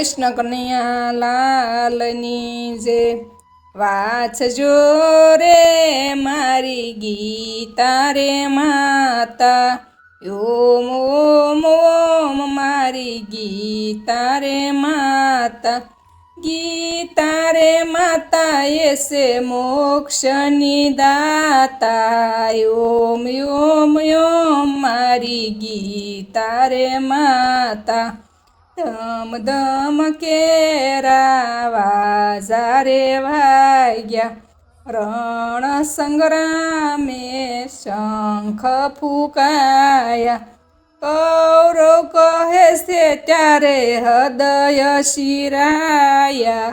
કૃષ્ણ કનૈયા લાલની જે વાંચજો રે મારી ગીતા રે માતા ઓમ ઓમ ઓમ મારી ગીતા રે માતા ગીતા રે માતા એસે મોક્ષની દાતા ઓમ ઓમ ઓમ મારી ગીતા રે માતા ધમ ધમ કેરા વાજા રે વાગ્યા રણ સંગ્રામે શંખ ફૂંકાયા કૌરવ કહે છે ત્યારે હૃદય શિરાયા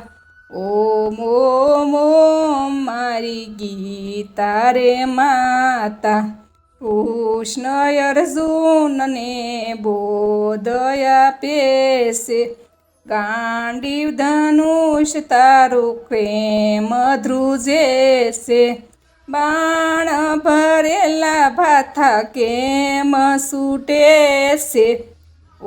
ઓમ ઓમ ઓમ મારી ગીતા રે માતા કૃષ્ણ અર્જુનને બોધયા પેશે ગાંડીવ ધનુષ તારું પ્રેમ ધ્રુજે છે બાણ ભરેલા ભાથા કેમ છૂટે છે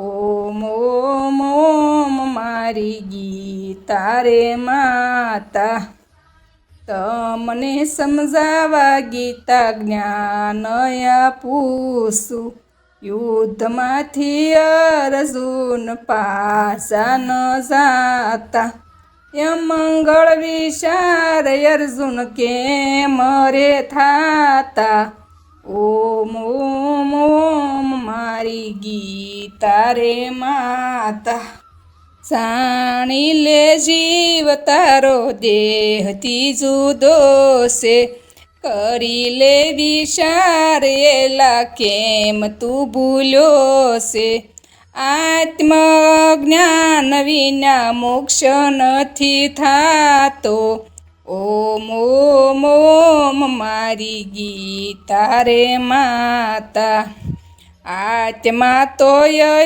ઓમ ઓમ ઓમ મારી ગીતા રે માતા તમને સમજાવા ગીતા જ્ઞાન આપું છું યુદ્ધમાંથી અર્જુન પાછા ન જાતા મંગળ વિચાર અર્જુન કેમ રે થાતા ઓમ ઓમ ઓમ મારી ગીતા રે માતા જાણી લે જીવ તારો દેહથી જુદો છે કરી લે વિચાર એલા કેમ તું ભૂલ્યો છે આત્મજ્ઞાન વિના મોક્ષ નથી થાતો ઓમ ઓમ ઓમ મારી ગીતા રે માતા આત્મા તો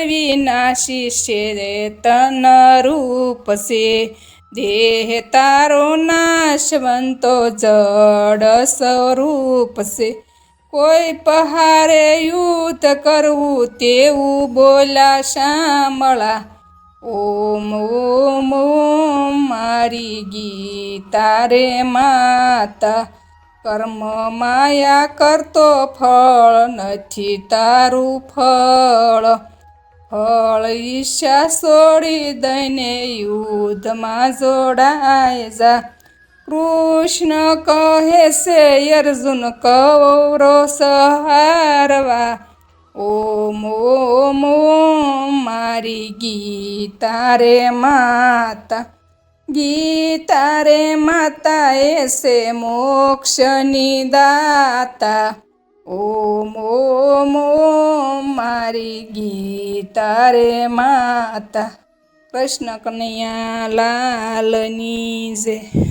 વિનાશી છે તન રૂપ છે દેહ તારો નાશવંતો જડ સ્વરૂપ છે કોઈ પહારે યુદ્ધ કરવું તેવું બોલા શામળા ઓમ ઓમ ઓમ મારી ગીતા રે માતા કર્મ માયા કરતો ફળ નથી તારું ફળ ફળ ઈચ્છા છોડી દઈને યુદ્ધમાં જોડાય જા કૃષ્ણ કહે છે અર્જુન કૌરવ સહારવા ઓમ ઓમ ઓમ મારી ગીતા રે માતા ગીતા રે માતા એસે મોક્ષની દાતા ઓમ ઓમ ઓમ મારી ગીતા રે માતા કૃષ્ણ કનૈયા લાલની જય